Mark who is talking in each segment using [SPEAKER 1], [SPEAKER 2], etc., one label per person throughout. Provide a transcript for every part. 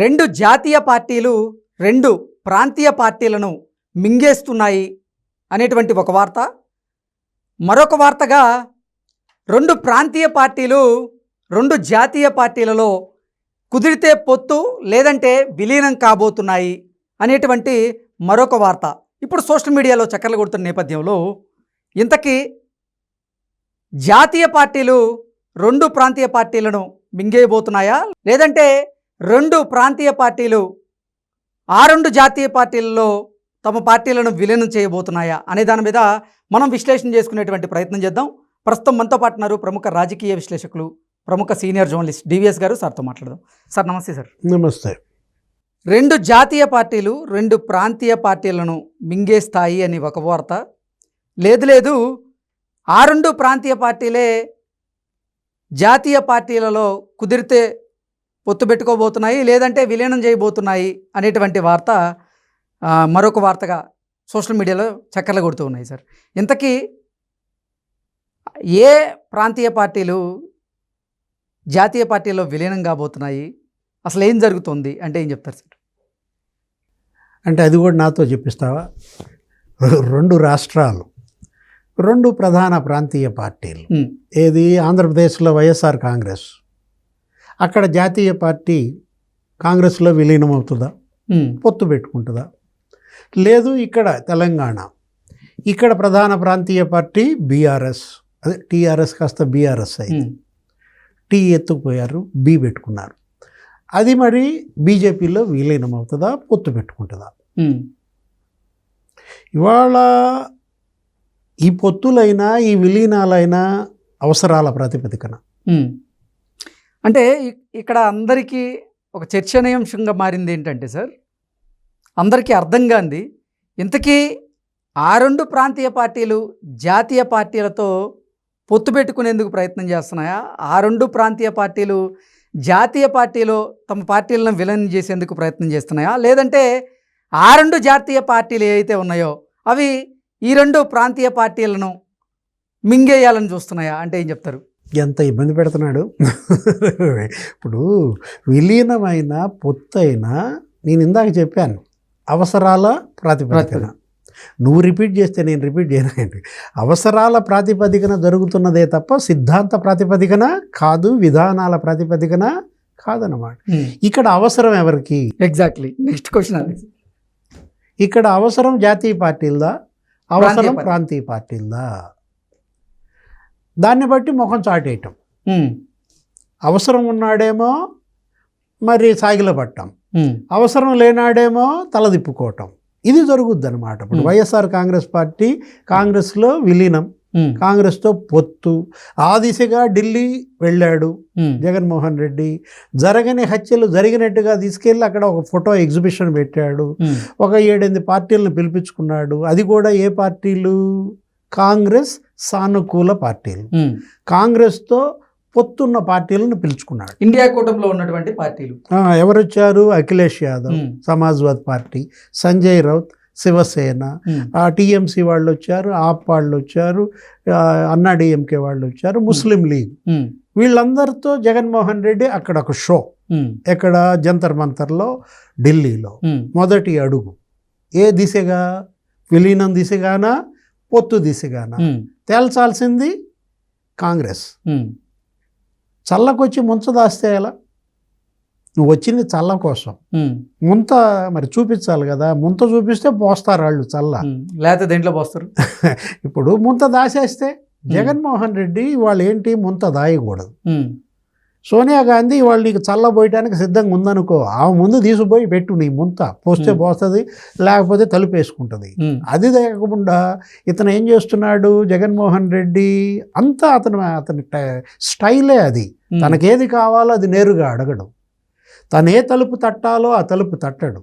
[SPEAKER 1] రెండు జాతీయ పార్టీలు రెండు ప్రాంతీయ పార్టీలను మింగేస్తున్నాయి అనేటువంటి ఒక వార్త. మరొక వార్తగా రెండు ప్రాంతీయ పార్టీలు రెండు జాతీయ పార్టీలలో కుదిరితే పొత్తు లేదంటే విలీనం కాబోతున్నాయి అనేటువంటి మరొక వార్త ఇప్పుడు సోషల్ మీడియాలో చక్కర్లు కొడుతున్న నేపథ్యంలో ఇంతకీ జాతీయ పార్టీలు రెండు ప్రాంతీయ పార్టీలను మింగేయబోతున్నాయా, లేదంటే రెండు ప్రాంతీయ పార్టీలు ఆ రెండు జాతీయ పార్టీలలో తమ పార్టీలను విలీనం చేయబోతున్నాయా అనే దాని మీద మనం విశ్లేషణ చేసుకునేటువంటి ప్రయత్నం చేద్దాం. ప్రస్తుతం మనతో పాటు ఉన్నారు ప్రముఖ రాజకీయ విశ్లేషకులు, ప్రముఖ సీనియర్ జర్నలిస్ట్ డివిఎస్ గారు. సార్తో మాట్లాడదాం. సార్ నమస్తే. సార్
[SPEAKER 2] నమస్తే.
[SPEAKER 1] రెండు జాతీయ పార్టీలు రెండు ప్రాంతీయ పార్టీలను మింగేస్తాయి అని ఒక వార్త, లేదు ఆ రెండు ప్రాంతీయ పార్టీలే జాతీయ పార్టీలలో కుదిరితే పొత్తు పెట్టుకోబోతున్నాయి లేదంటే విలీనం చేయబోతున్నాయి అనేటువంటి వార్త మరొక వార్తగా సోషల్ మీడియాలో చక్కర్లు కొడుతూ ఉన్నాయి. సార్ ఇంతకీ ఏ ప్రాంతీయ పార్టీలు జాతీయ పార్టీలో విలీనం కాబోతున్నాయి, అసలు ఏం జరుగుతుంది అంటే ఏం చెప్తారు సార్?
[SPEAKER 2] అంటే అది కూడా నాతో చెప్పిస్తావా? రెండు రాష్ట్రాలు, రెండు ప్రధాన ప్రాంతీయ పార్టీలు. ఏది ఆంధ్రప్రదేశ్లో వైఎస్ఆర్ కాంగ్రెస్, అక్కడ జాతీయ పార్టీ కాంగ్రెస్లో విలీనం అవుతుందా, పొత్తు పెట్టుకుంటుందా? లేదు ఇక్కడ తెలంగాణ, ఇక్కడ ప్రధాన ప్రాంతీయ పార్టీ బీఆర్ఎస్, అదే టీఆర్ఎస్ కాస్త బీఆర్ఎస్ అయింది, టీ ఎత్తుకుపోయారు, బీ పెట్టుకున్నారు. అది మరి బీజేపీలో విలీనం అవుతుందా, పొత్తు పెట్టుకుంటుందా? ఇవాళ ఈ పొత్తులైనా ఈ విలీనాలైనా అవసరాల ప్రాతిపదికన.
[SPEAKER 1] అంటే ఇక్కడ అందరికీ ఒక చర్చనీయాంశంగా మారింది ఏంటంటే సార్, అందరికీ అర్థం కాంది ఇంతకీ ఆ రెండు ప్రాంతీయ పార్టీలు జాతీయ పార్టీలతో పొత్తు పెట్టుకునేందుకు ప్రయత్నం చేస్తున్నాయా, ఆ రెండు ప్రాంతీయ పార్టీలు జాతీయ పార్టీలో తమ పార్టీలను విలీనం చేసేందుకు ప్రయత్నం చేస్తున్నాయా, లేదంటే ఆ రెండు జాతీయ పార్టీలు ఏవైతే ఉన్నాయో అవి ఈ రెండు ప్రాంతీయ పార్టీలను మింగేయాలని చూస్తున్నాయా అంటే ఏం చెప్తారు?
[SPEAKER 2] ఎంత ఇబ్బంది పెడుతున్నాడు. ఇప్పుడు విలీనమైన పొత్తైనా నేను ఇందాక చెప్పాను అవసరాల ప్రాతిపదికన. నువ్వు రిపీట్ చేస్తే నేను రిపీట్ చేయనండి. అవసరాల ప్రాతిపదికన జరుగుతున్నదే తప్ప సిద్ధాంత ప్రాతిపదికన కాదు, విధానాల ప్రాతిపదికన కాదన్నమాట. ఇక్కడ అవసరం ఎవరికి?
[SPEAKER 1] ఎగ్జాక్ట్లీ నెక్స్ట్ క్వశ్చన్ అది.
[SPEAKER 2] ఇక్కడ అవసరం జాతీయ పార్టీలదా, అవసరం ప్రాంతీయ పార్టీలదా? దాన్ని బట్టి ముఖం చాటేయటం. అవసరం ఉన్నాడేమో మరి సాగిల పట్టం, అవసరం లేనాడేమో తలదిప్పుకోవటం. ఇది జరుగుద్ది అనమాట. ఇప్పుడు వైఎస్ఆర్ కాంగ్రెస్ పార్టీ కాంగ్రెస్లో విలీనం, కాంగ్రెస్తో పొత్తు, ఆ దిశగా ఢిల్లీ వెళ్ళాడు జగన్మోహన్ రెడ్డి. జరగని హత్యలు జరిగినట్టుగా తీసుకెళ్ళి అక్కడ ఒక ఫోటో ఎగ్జిబిషన్ పెట్టాడు, ఒక 7-8 పార్టీలను పిలిపించుకున్నాడు. అది కూడా ఏ పార్టీలు? కాంగ్రెస్ సానుకూల పార్టీలు, కాంగ్రెస్తో పొత్తున్న పార్టీలను పిలుచుకున్నాడు.
[SPEAKER 1] ఇండియా కూటమిలో ఉన్నటువంటి పార్టీలు
[SPEAKER 2] ఎవరు వచ్చారు? అఖిలేష్ యాదవ్ సమాజ్వాదీ పార్టీ, సంజయ్ రౌత్ శివసేన, టీఎంసీ వాళ్ళు వచ్చారు, ఆప్ వాళ్ళు వచ్చారు, అన్నా డిఎంకే వాళ్ళు వచ్చారు, ముస్లిం లీగ్. వీళ్ళందరితో జగన్మోహన్ రెడ్డి అక్కడ ఒక షో, ఎక్కడ జంతర్ మంతర్లో ఢిల్లీలో. మొదటి అడుగు ఏ దిశగా? విలీనం దిశగానా, పొత్తు దిశగానా? తేల్చాల్సింది కాంగ్రెస్. చల్లకొచ్చి ముంచ దాస్తే ఎలా? నువ్వు వచ్చింది చల్ల కోసం, ముంత మరి చూపించాలి కదా. ముంత చూపిస్తే పోస్తారు వాళ్ళు చల్ల,
[SPEAKER 1] లేకపోతే దేంట్లో పోస్తారు.
[SPEAKER 2] ఇప్పుడు ముంత దాసేస్తే జగన్మోహన్ రెడ్డి వాళ్ళు ఏంటి ముంత దాయకూడదు. సోనియా గాంధీ వాళ్ళు నీకు చల్ల పోయటానికి సిద్ధంగా ఉందనుకో, ఆ ముందు తీసుకుపోయి పెట్టు, నీ ముంత పోస్తే పోస్తుంది, లేకపోతే తలుపు వేసుకుంటుంది. అది లేకుండా ఇతను ఏం చేస్తున్నాడు జగన్మోహన్ రెడ్డి? అంతా అతని స్టైలే అది. తనకేది కావాలో అది నేరుగా అడగడం, తను ఏ తలుపు తట్టాలో ఆ తలుపు తట్టడు.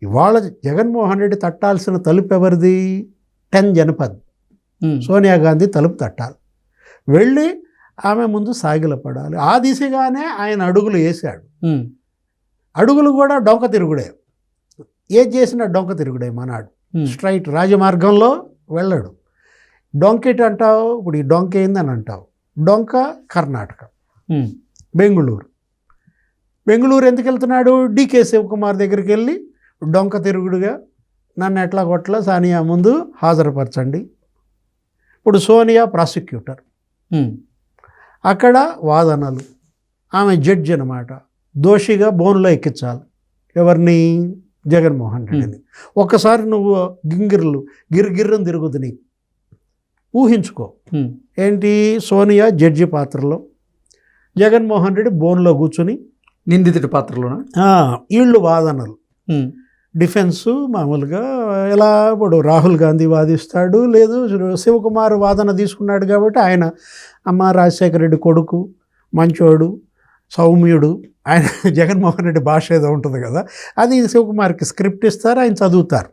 [SPEAKER 2] ఇవాళ జగన్మోహన్ రెడ్డి తట్టాల్సిన తలుపు ఎవరిది? 10 జనపద్ సోనియా గాంధీ తలుపు తట్టాలి, వెళ్ళి ఆమె ముందు సాగిలపడాలి. ఆ దిశగానే ఆయన అడుగులు వేశాడు. అడుగులు కూడా డొంక తిరుగుడే, ఏది చేసినా డొంక తిరుగుడే మనాడు. స్ట్రైట్ రాజమార్గంలో వెళ్ళడు. డొంకెట్ అంటావు, ఇప్పుడు ఈ డొంక ఏందని అంటావు. డొంక కర్ణాటక, బెంగుళూరు, బెంగళూరు ఎందుకు వెళ్తున్నాడు? డీకే శివకుమార్ దగ్గరికి వెళ్ళి డొంక తిరుగుడుగా నన్ను ఎట్లా కొట్ల సానియా ముందు హాజరుపరచండి. ఇప్పుడు సోనియా ప్రాసిక్యూటర్, అక్కడ వాదనలు, ఆమె జడ్జి అన్నమాట. దోషిగా బోన్లో ఎక్కించాలి ఎవరిని? జగన్మోహన్ రెడ్డిని. ఒక్కసారి నువ్వు గిర్గిర్రని తిరుగుద్ది నీకు. ఊహించుకో, ఏంటి సోనియా జడ్జి పాత్రలో, జగన్మోహన్ రెడ్డి బోన్లో కూర్చుని
[SPEAKER 1] నిందితుడి పాత్రలోనా?
[SPEAKER 2] వీళ్ళు వాదనలు, డిఫెన్సు మామూలుగా ఎలా ఇప్పుడు రాహుల్ గాంధీ వాదిస్తాడు, లేదు శివకుమార్ వాదన తీసుకున్నాడు కాబట్టి ఆయన అమ్మ రాజశేఖర రెడ్డి కొడుకు, మంచోడు, సౌమ్యుడు, ఆయన జగన్మోహన్ రెడ్డి భాష ఏదో ఉంటుంది కదా, అది శివకుమార్కి స్క్రిప్ట్ ఇస్తారు, ఆయన చదువుతారు.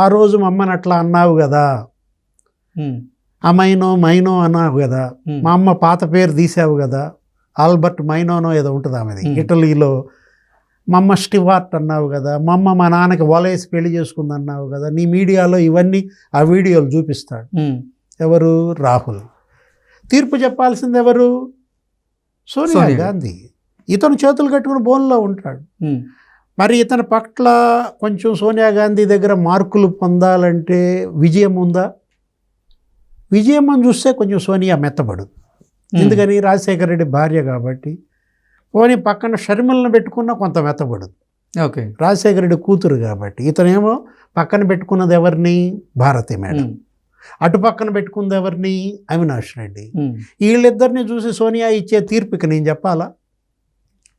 [SPEAKER 2] ఆ రోజు మా అమ్మని అట్లా అన్నావు కదా, ఆ మైనో అన్నావు కదా, మా అమ్మ పాత పేరు తీసావు కదా, ఆల్బర్ట్ మైనోనో ఏదో ఉంటుంది ఆమెది, ఇటలీలో. మా అమ్మ స్టివార్ట్ అన్నావు కదా, మా అమ్మ మా నాన్నకి వలేసి పెళ్లి చేసుకుంది అన్నావు కదా. నీ మీడియాలో ఇవన్నీ ఆ వీడియోలు చూపిస్తాడు. ఎవరు? రాహుల్. తీర్పు చెప్పాల్సింది ఎవరు? సోనియా గాంధీ. ఇతను చేతులు కట్టుకుని బోన్లో ఉంటాడు. మరి ఇతని పట్ల కొంచెం సోనియా గాంధీ దగ్గర మార్కులు పొందాలంటే విజయం ఉందా? విజయం అని చూస్తే కొంచెం సోనియా మెత్తబడు. ఎందుకని? రాజశేఖర రెడ్డి భార్య కాబట్టి. పోనీ పక్కన షర్మిలను పెట్టుకున్న కొంత మెత్తబడదు.
[SPEAKER 1] ఓకే.
[SPEAKER 2] రాజశేఖర రెడ్డి కూతురు కాబట్టి. ఇతనేమో పక్కన పెట్టుకున్నది ఎవరిని? భారతి మేడం. అటు పక్కన పెట్టుకున్నది ఎవరిని? అవినాష్ రెడ్డి. వీళ్ళిద్దరిని చూసి సోనియా ఇచ్చే తీర్పుకి నేను చెప్పాలా?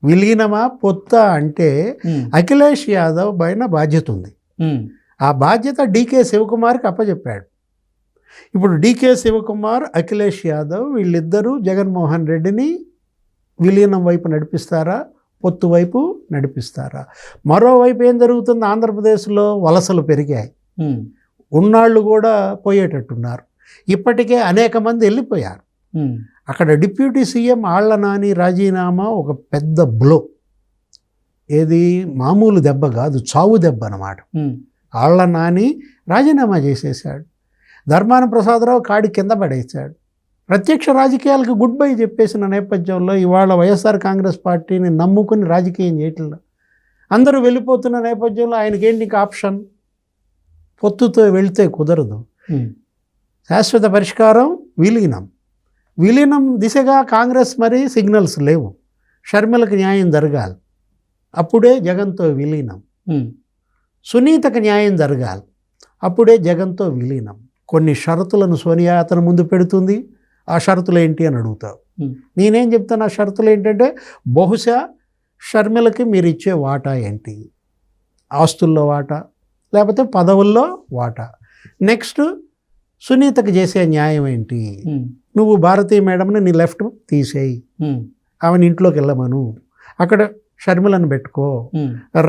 [SPEAKER 2] విలీనమా పొత్త అంటే అఖిలేష్ యాదవ్ పైన బాధ్యత ఉంది. ఆ బాధ్యత డీకే శివకుమార్కి అప్పచెప్పాడు. ఇప్పుడు డీకే శివకుమార్, అఖిలేష్ యాదవ్ వీళ్ళిద్దరూ జగన్మోహన్ రెడ్డిని విలీనం వైపు నడిపిస్తారా, పొత్తు వైపు నడిపిస్తారా? మరోవైపు ఏం జరుగుతుంది? ఆంధ్రప్రదేశ్లో వలసలు పెరిగాయి, ఉన్నాళ్ళు కూడా పోయేటట్టున్నారు. ఇప్పటికే అనేక మంది వెళ్ళిపోయారు. అక్కడ డిప్యూటీ సీఎం ఆళ్ల నాని రాజీనామా ఒక పెద్ద బ్లో. ఏది మామూలు దెబ్బ కాదు, చావు దెబ్బ అన్నమాట. ఆళ్ల నాని రాజీనామా చేసేసాడు. ధర్మాన ప్రసాదరావు కాడి కింద పడేశాడు. ప్రత్యక్ష రాజకీయాలకు గుడ్ బై చెప్పేసిన నేపథ్యంలో ఇవాళ వైఎస్ఆర్ కాంగ్రెస్ పార్టీని నమ్ముకుని రాజకీయం చేయట్లేదు. అందరూ వెళ్ళిపోతున్న నేపథ్యంలో ఆయనకేంటి ఇంకా ఆప్షన్? పొత్తుతో వెళ్తే కుదరదు. శాశ్వత పరిష్కారం విలీనం. విలీనం దిశగా కాంగ్రెస్ మరి సిగ్నల్స్ లేవు. షర్మిలకు న్యాయం జరగాలి, అప్పుడే జగన్తో విలీనం. సునీతకు న్యాయం జరగాలి, అప్పుడే జగన్తో విలీనం. కొన్ని షరతులను సోనియా అతను ముందు పెడుతుంది. ఆ షరతులు ఏంటి అని అడుగుతావు. నేనేం చెప్తాను? ఆ షరతులు ఏంటంటే, బహుశా షర్మిలకి మీరు ఇచ్చే వాటా ఏంటి? ఆస్తుల్లో వాటా, లేకపోతే పదవుల్లో వాటా. నెక్స్ట్ సునీతకు చేసే న్యాయం ఏంటి? నువ్వు భారతీయ మేడంని నీ లెఫ్ట్ తీసేయి, ఆమెను ఇంట్లోకి వెళ్ళమను, అక్కడ షర్మిలను పెట్టుకో.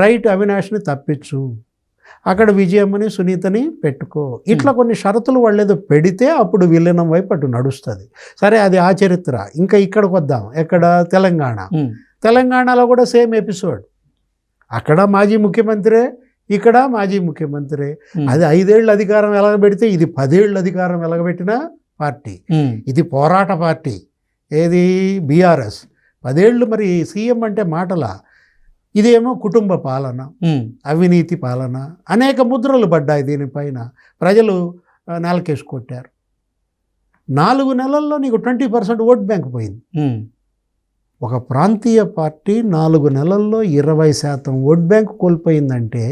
[SPEAKER 2] రైట్ అవినాష్ని తప్పించు, అక్కడ విజయమ్మని సునీతని పెట్టుకో. ఇట్లా కొన్ని షరతులు వాళ్ళు ఏదో పెడితే అప్పుడు విలీనం వైపు అటు నడుస్తుంది. సరే, అది ఆ చరిత్ర. ఇంకా ఇక్కడికి వద్దాం. ఎక్కడ? తెలంగాణ. తెలంగాణలో కూడా సేమ్ ఎపిసోడ్. అక్కడ మాజీ ముఖ్యమంత్రే, ఇక్కడ మాజీ ముఖ్యమంత్రి. అది 5 ఏళ్ళు అధికారం ఎలగబెడితే ఇది 10 ఏళ్ళు అధికారం ఎలగబెట్టిన పార్టీ. ఇది పోరాట పార్టీ. ఏది? బీఆర్ఎస్. 10 ఏళ్ళు మరి సీఎం అంటే మాటలా? ఇదేమో కుటుంబ పాలన, అవినీతి పాలన. అనేక ముద్రలు పడ్డాయి దీనిపైన. ప్రజలు నేలకేసి కొట్టారు. 4 నెలల్లో నీకు 20% ఓట్ బ్యాంక్ పోయింది. ఒక ప్రాంతీయ పార్టీ 4 నెలల్లో 20% ఓట్ బ్యాంక్ కోల్పోయిందంటే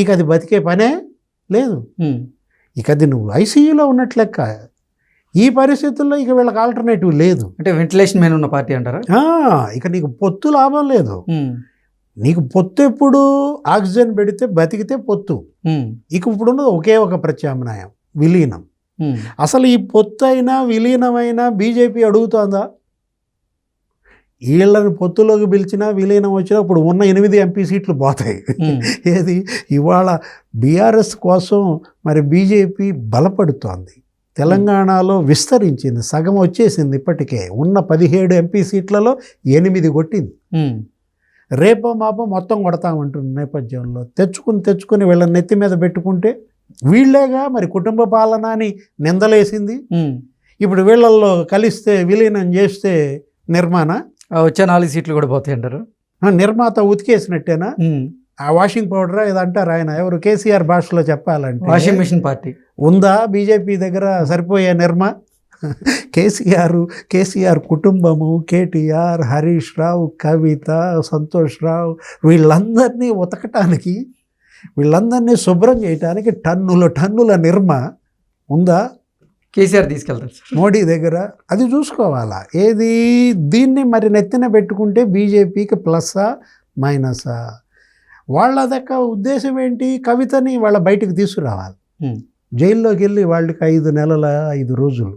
[SPEAKER 2] ఇక అది బతికే పనే లేదు. ఇక అది నువ్వు ఐసీయూలో ఉన్నట్లెక్క. ఈ పరిస్థితుల్లో ఇక వీళ్ళకి ఆల్టర్నేటివ్ లేదు.
[SPEAKER 1] అంటే వెంటిలేషన్ మీద ఉన్న పార్టీ అంటారా?
[SPEAKER 2] ఇక నీకు పొత్తు లాభం లేదు. నీకు పొత్తు ఎప్పుడు? ఆక్సిజన్ పెడితే బతికితే పొత్తు. ఇక ఇప్పుడున్నది ఒకే ఒక ప్రత్యామ్నాయం, విలీనం. అసలు ఈ పొత్తు అయినా విలీనమైనా బీజేపీ అడుగుతోందా? వీళ్ళని పొత్తులోకి పిలిచినా విలీనం వచ్చినా ఇప్పుడు ఉన్న 8 ఎంపీ సీట్లు పోతాయి. ఏది? ఇవాళ బీఆర్ఎస్ కోసం మరి బీజేపీ బలపడుతోంది. తెలంగాణలో విస్తరించింది, సగం వచ్చేసింది. ఇప్పటికే ఉన్న 17 ఎంపీ సీట్లలో 8 కొట్టింది. రేపో మాపో మొత్తం కొడతామంటున్న నేపథ్యంలో తెచ్చుకుని వీళ్ళని నెత్తి మీద పెట్టుకుంటే వీళ్ళేగా మరి కుటుంబ పాలన అని నిందలేసింది. ఇప్పుడు వీళ్ళల్లో కలిస్తే విలీనం చేస్తే నిర్మాణ
[SPEAKER 1] వచ్చే 4 సీట్లు కూడా పోతాయి అంటారు.
[SPEAKER 2] నిర్మాత ఉతికేసినట్టేనా? ఆ వాషింగ్ పౌడరా ఇది అంటారు ఆయన ఎవరు, కేసీఆర్ భాషలో చెప్పాలంటే
[SPEAKER 1] వాషింగ్ మెషిన్ పార్టీ
[SPEAKER 2] ఉందా బీజేపీ దగ్గర సరిపోయే నిర్మా? కేసీఆర్ కుటుంబము, కేటీఆర్, హరీష్ రావు, కవిత, సంతోష్ రావు, వీళ్ళందరినీ ఉతకటానికి, వీళ్ళందరినీ శుభ్రం చేయటానికి టన్నుల నిర్మా ఉందా
[SPEAKER 1] కేసీఆర్ తీసుకెళ్తారు సార్
[SPEAKER 2] మోడీ దగ్గర? అది చూసుకోవాలా. ఏది దీన్ని మరి నెత్తిన పెట్టుకుంటే బీజేపీకి ప్లస్సా మైనసా? వాళ్ళ దగ్గర ఉద్దేశం ఏంటి? కవితని వాళ్ళ బయటకు తీసుకురావాలి. జైల్లోకి వెళ్ళి వాళ్ళకి 5 నెలల 5 రోజులు.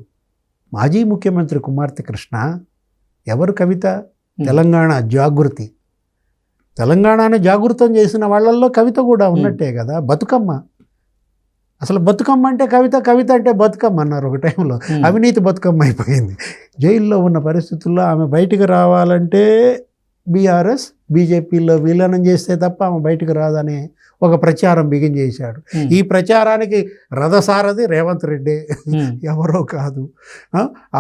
[SPEAKER 2] మాజీ ముఖ్యమంత్రి కుమార్తె కృష్ణ, ఎవరు కవిత? తెలంగాణ జాగృతి, తెలంగాణని జాగృతం చేసిన వాళ్ళల్లో కవిత కూడా ఉన్నట్టే కదా. బతుకమ్మ, అసలు బతుకమ్మ అంటే కవిత, కవిత అంటే బతుకమ్మ అన్నారు ఒక టైంలో. అవినీతి బతుకమ్మ అయిపోయింది. జైల్లో ఉన్న పరిస్థితుల్లో ఆమె బయటికి రావాలంటే బీఆర్ఎస్ బీజేపీలో విలీనం చేస్తే తప్ప ఆమె బయటకు రాదనే ఒక ప్రచారం బిగిన్ చేశాడు. ఈ ప్రచారానికి రథసారథి రేవంత్ రెడ్డి, ఎవరో కాదు.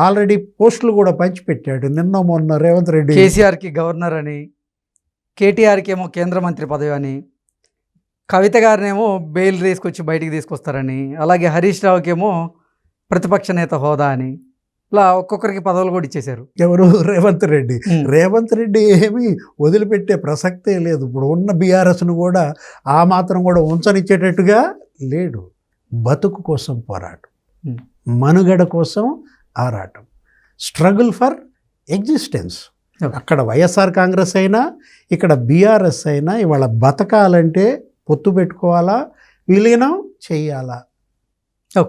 [SPEAKER 2] ఆల్రెడీ పోస్టులు కూడా పంచిపెట్టాడు నిన్న మొన్న రేవంత్ రెడ్డి.
[SPEAKER 1] కేసీఆర్కి గవర్నర్ అని, కేటీఆర్కి ఏమో కేంద్ర మంత్రి పదవి అని, కవిత గారినేమో బెయిల్ తీసుకొచ్చి బయటికి తీసుకొస్తారని, అలాగే హరీష్ రావుకి ఏమో ప్రతిపక్ష నేత హోదా అని, ఇలా ఒక్కొక్కరికి పదవులు కూడా ఇచ్చేశారు.
[SPEAKER 2] ఎవరు? రేవంత్ రెడ్డి. రేవంత్ రెడ్డి ఏమీ వదిలిపెట్టే ప్రసక్తే లేదు. ఇప్పుడు ఉన్న బీఆర్ఎస్ను కూడా ఆ మాత్రం కూడా ఉంచనిచ్చేటట్టుగా లేడు. బతుకు కోసం పోరాటం, మనుగడ కోసం ఆరాటం, స్ట్రగుల్ ఫర్ ఎగ్జిస్టెన్స్. అక్కడ వైఎస్ఆర్ కాంగ్రెస్ అయినా ఇక్కడ బీఆర్ఎస్ అయినా ఇవాళ బతకాలంటే పొత్తు పెట్టుకోవాలా, విలీనం చెయ్యాలా?
[SPEAKER 1] ఓకే.